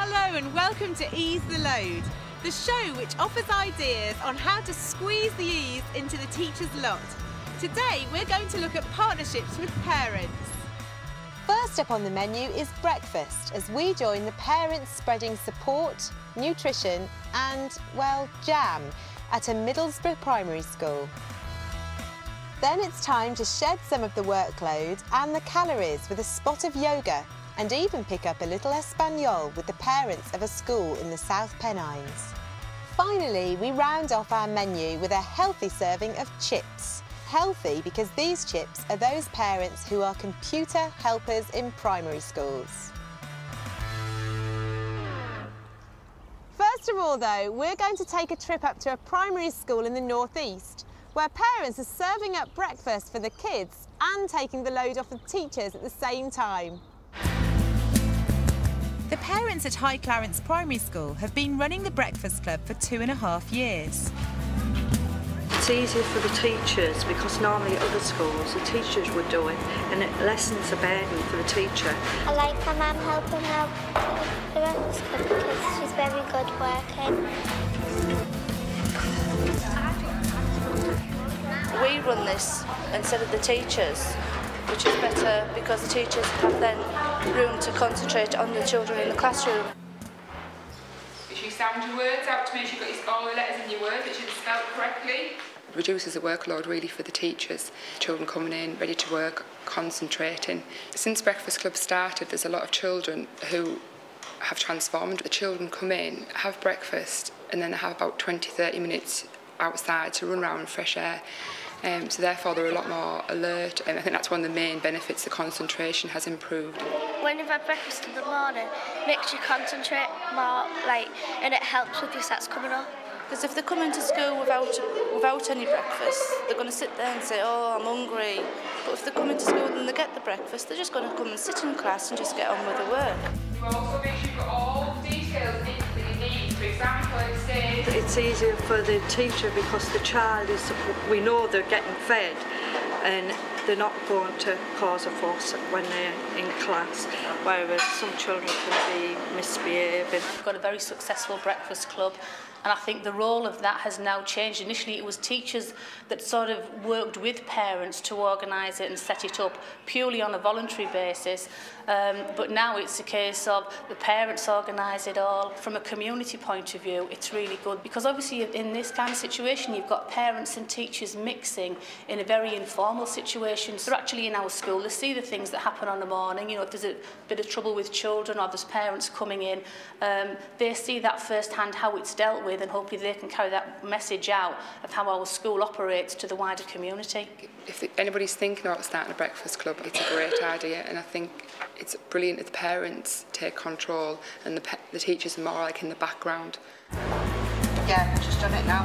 Hello and welcome to Ease the Load, the show which offers ideas on how to squeeze the ease into the teacher's lot. Today we're going to look at partnerships with parents. First up on the menu is breakfast, as we join the parents spreading support, nutrition and, well, jam at a Middlesbrough primary school. Then it's time to shed some of the workload and the calories with a spot of yoga and even pick up a little Espanol with the parents of a school in the South Pennines. Finally, we round off our menu with a healthy serving of chips. Healthy because these chips are those parents who are computer helpers in primary schools. First of all though, we're going to take a trip up to a primary school in the northeast where parents are serving up breakfast for the kids and taking the load off the teachers at the same time. The parents at High Clarence Primary School have been running the Breakfast Club for 2.5 years. It's easier for the teachers because normally at other schools the teachers would do it and it lessens the burden for the teacher. I like my mum helping out with the breakfast club because she's very good working. We run this instead of the teachers, which is better because the teachers have then room to concentrate on the children in the classroom. If you sound your words out to make sure you've got all the letters in your word that should be spelled correctly. Reduces the workload really for the teachers. Children coming in, ready to work, concentrating. Since Breakfast Club started, there's a lot of children who have transformed. The children come in, have breakfast, and then they have about 20-30 minutes outside to run around in fresh air. So therefore they're a lot more alert, and I think that's one of the main benefits. The concentration has improved. When you've had breakfast in the morning, it makes you concentrate more, and it helps with your stats coming up. Because if they come into school without any breakfast, they're going to sit there and say, oh, I'm hungry. But if they come into school and they get the breakfast, they're just going to come and sit in class and just get on with the work. You also make sure you've got all the details in that you need. For example, it says... It's easier for the teacher because the child is, we know they're getting fed and they're not going to cause a fuss when they're in class, whereas some children can be misbehaving. We've got a very successful breakfast club, and I think the role of that has now changed. Initially it was teachers that sort of worked with parents to organise it and set it up purely on a voluntary basis, but now it's a case of the parents organise it all. From a community point of view, it's really good because obviously in this kind of situation you've got parents and teachers mixing in a very informal situation. They're actually in our school, they see the things that happen on the morning, you know, if there's a bit of trouble with children or there's parents coming in, they see that firsthand how it's dealt with, and hopefully they can carry that message out of how our school operates to the wider community. If anybody's thinking about starting a breakfast club, it's a great idea, and I think it's brilliant if the parents take control and the teachers are more like in the background. Yeah, I've just done it now.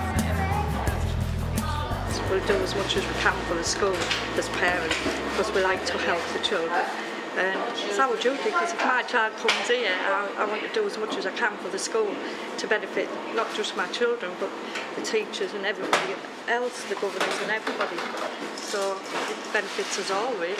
We'll do as much as we can for the school as parents because we like to help the children. And it's our duty because if my child comes here, I want to do as much as I can for the school to benefit not just my children but the teachers and everybody else, the governors and everybody. So it benefits us all really.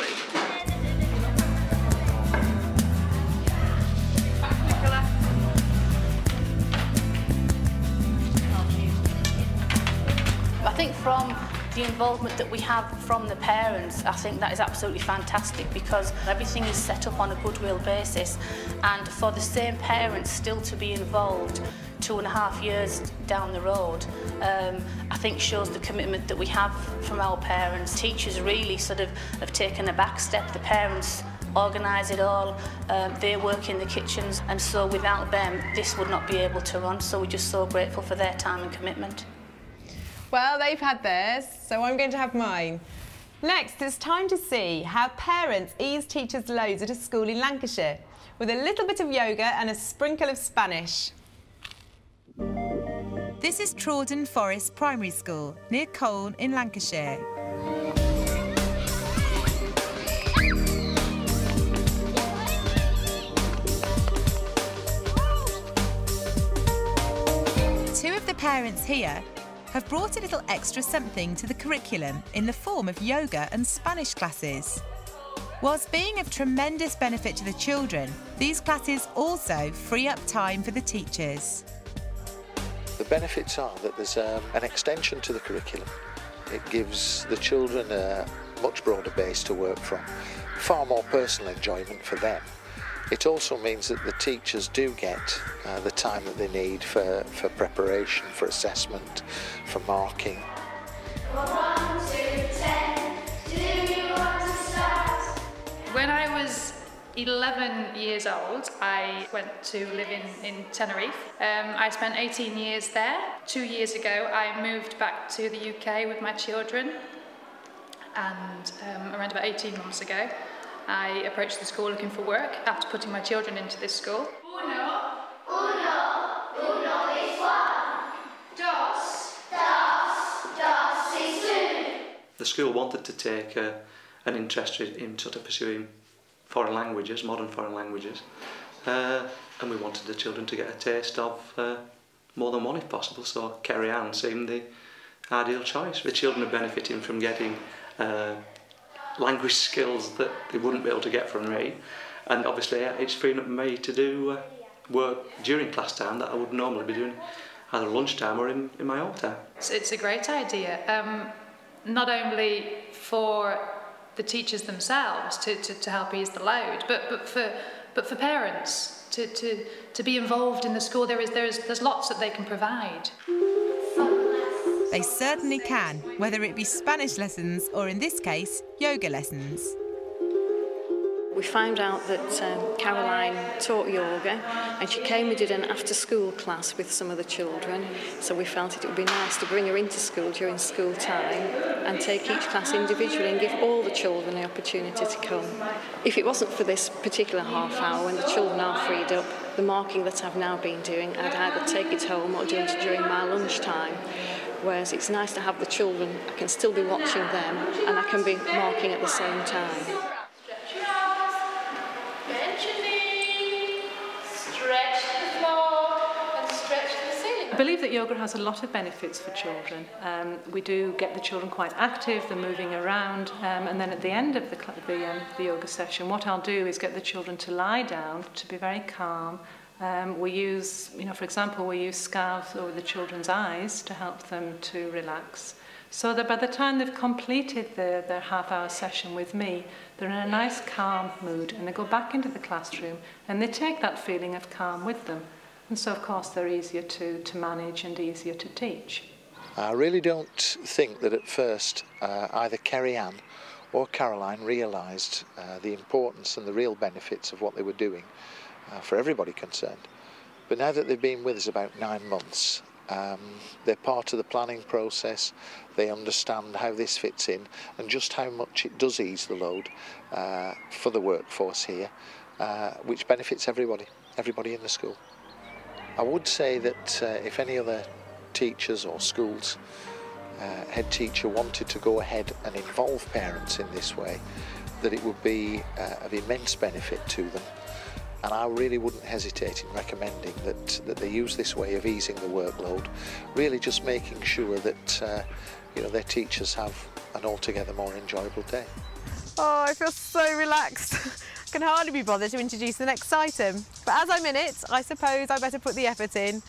I think from the involvement that we have from the parents, I think that is absolutely fantastic because everything is set up on a goodwill basis, and for the same parents still to be involved 2.5 years down the road, I think shows the commitment that we have from our parents. Teachers really sort of have taken a back step. The parents organise it all, they work in the kitchens, and so without them this would not be able to run, so we're just so grateful for their time and commitment. Well, they've had theirs, so I'm going to have mine. Next, it's time to see how parents ease teachers' loads at a school in Lancashire with a little bit of yoga and a sprinkle of Spanish. This is Trawden Forest Primary School near Colne in Lancashire. Two of the parents here have brought a little extra something to the curriculum in the form of yoga and Spanish classes. Whilst being of tremendous benefit to the children, these classes also free up time for the teachers. The benefits are that there's an extension to the curriculum. It gives the children a much broader base to work from, far more personal enjoyment for them. It also means that the teachers do get the time that they need for preparation, for assessment, for marking. 1 to 10, do you want to start? When I was 11 years old, I went to live in Tenerife. I spent 18 years there. 2 years ago, I moved back to the UK with my children, and around about 18 months ago, I approached the school looking for work after putting my children into this school. Uno is 1. Dos is 2. The school wanted to take an interest in sort of pursuing foreign languages, modern foreign languages, and we wanted the children to get a taste of more than one if possible, so Kerry Ann seemed the ideal choice. The children are benefiting from getting language skills that they wouldn't be able to get from me, and obviously it's freeing up me to do work during class time that I would normally be doing either lunchtime or in my own time. It's a great idea, not only for the teachers themselves to help ease the load, but for parents to be involved in the school. There's lots that they can provide. They certainly can, whether it be Spanish lessons or, in this case, yoga lessons. We found out that Caroline taught yoga, and she came and did an after-school class with some of the children, so we felt it would be nice to bring her into school during school time and take each class individually and give all the children the opportunity to come. If it wasn't for this particular half hour when the children are freed up, the marking that I've now been doing, I'd either take it home or do it during my lunchtime. Whereas it's nice to have the children, I can still be watching them and I can be marking at the same time. I believe that yoga has a lot of benefits for children. We do get the children quite active, they're moving around, and then at the end of the yoga session, what I'll do is get the children to lie down, to be very calm. We use, for example, we use scarves over the children's eyes to help them to relax, so that by the time they've completed their half-hour session with me, they're in a nice calm mood, and they go back into the classroom and they take that feeling of calm with them. And so, of course, they're easier to manage and easier to teach. I really don't think that at first either Kerry Ann or Caroline realised the importance and the real benefits of what they were doing for everybody concerned. But now that they've been with us about 9 months, they're part of the planning process, they understand how this fits in and just how much it does ease the load for the workforce here, which benefits everybody in the school. I would say that if any other teachers or schools head teacher wanted to go ahead and involve parents in this way, that it would be of immense benefit to them. And I really wouldn't hesitate in recommending that they use this way of easing the workload, really just making sure that their teachers have an altogether more enjoyable day. Oh, I feel so relaxed. I can hardly be bothered to introduce the next item. But as I'm in it, I suppose I better put the effort in.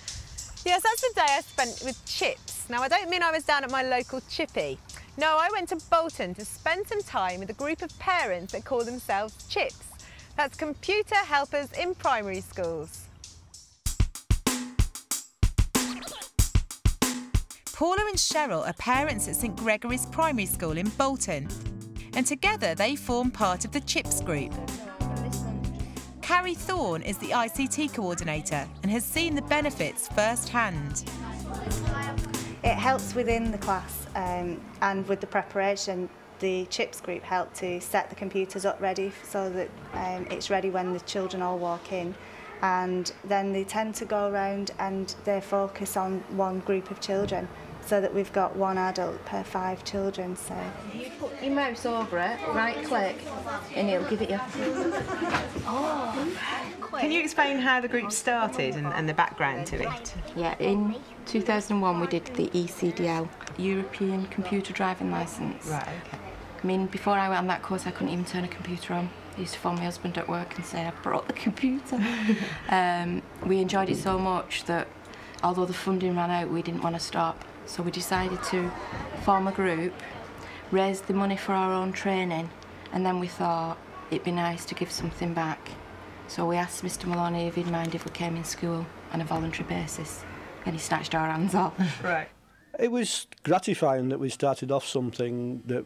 Yes, that's the day I spent with Chips. Now, I don't mean I was down at my local chippy. No, I went to Bolton to spend some time with a group of parents that call themselves Chips. That's Computer Helpers in Primary Schools. Paula and Cheryl are parents at St Gregory's Primary School in Bolton, and together they form part of the CHIPS group. Carrie Thorne is the ICT coordinator and has seen the benefits firsthand. It helps within the class and with the preparation. The CHIPS group help to set the computers up ready so that it's ready when the children all walk in, and then they tend to go around and they focus on one group of children so that we've got one adult per 5 children. So you put your mouse over it, right click, and it'll give it you. Can you explain how the group started and the background to it? Yeah, in 2001 we did the ECDL, European Computer Driving Licence. Right, okay. I mean, before I went on that course, I couldn't even turn a computer on. I used to phone my husband at work and say, I brought the computer. We enjoyed it so much that although the funding ran out, we didn't want to stop. So we decided to form a group, raise the money for our own training, and then we thought it'd be nice to give something back. So we asked Mr Maloney if he'd mind if we came in school on a voluntary basis, and he snatched our hands off. Right. It was gratifying that we started off something that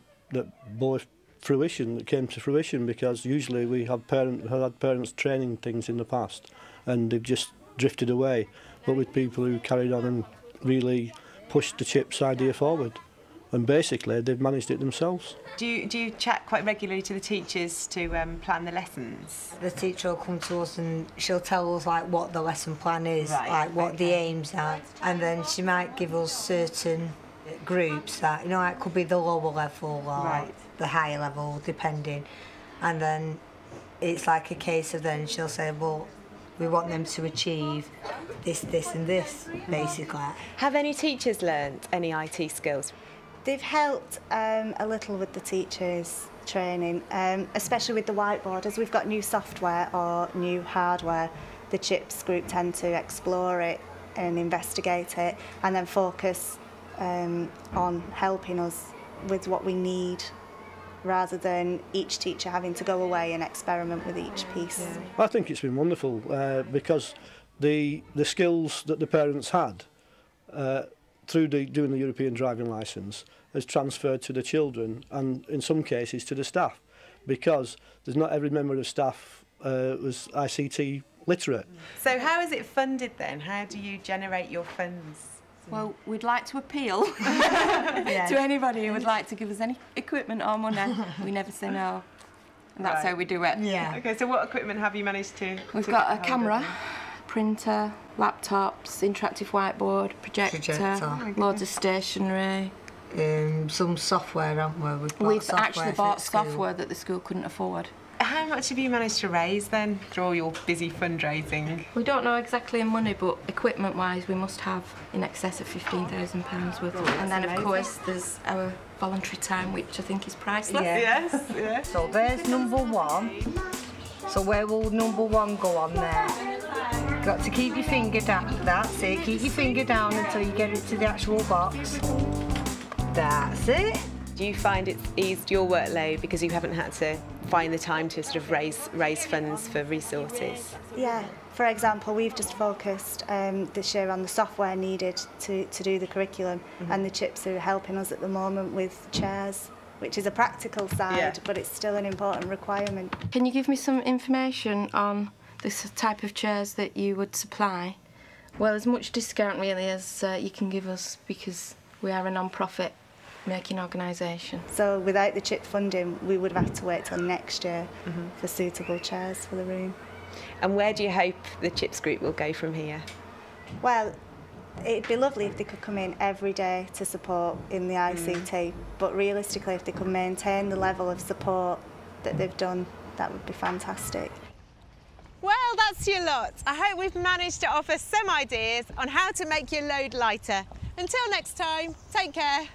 bore fruition, that came to fruition, because usually we have had parents training things in the past and they've just drifted away, but with people who carried on and really pushed the CHIPS idea forward, and basically they've managed it themselves. Do you chat quite regularly to the teachers to plan the lessons? The teacher will come to us and she'll tell us like what the lesson plan is, like what the aims are, and then she might give us certain groups that, you know, it could be the lower level or the higher level, depending, and then it's like a case of then she'll say, well, we want them to achieve this, this and this, basically. Have any teachers learnt any IT skills? They've helped a little with the teachers' training, especially with the whiteboard. As we've got new software or new hardware, the CHIPS group tend to explore it and investigate it and then focus on helping us with what we need, rather than each teacher having to go away and experiment with each piece. I think it's been wonderful because the skills that the parents had through doing the European driving licence has transferred to the children and in some cases to the staff, because there's not every member of staff was ICT literate. So how is it funded then? How do you generate your funds? Well, we'd like to appeal to anybody who would like to give us any equipment or money. We never say no. And that's how we do it. Yeah. Okay, so what equipment have you managed to... We've got a camera, printer, laptops, interactive whiteboard, projector, loads of stationery. Some software, haven't we? We've actually bought software that the school couldn't afford. How much have you managed to raise then through all your busy fundraising? We don't know exactly in money, but equipment-wise we must have in excess of £15,000 worth. And then of course there's our voluntary time, which I think is priceless. Yes, yes. So there's number one. So where will number one go on there? You've got to keep your finger down. That's it. Keep your finger down until you get it to the actual box. That's it. Do you find it's eased your workload because you haven't had to find the time to sort of raise funds for resources? Yeah. For example, we've just focused this year on the software needed to do the curriculum, and the CHIPS are helping us at the moment with chairs, which is a practical side, but it's still an important requirement. Can you give me some information on this type of chairs that you would supply? Well, as much discount really as you can give us, because we are a non-profit making organisation. So without the CHIP funding, we would have had to wait till next year for suitable chairs for the room. And where do you hope the CHIPS group will go from here? Well, it'd be lovely if they could come in every day to support in the ICT, but realistically, if they could maintain the level of support that they've done, that would be fantastic. Well, that's your lot. I hope we've managed to offer some ideas on how to make your load lighter. Until next time, take care.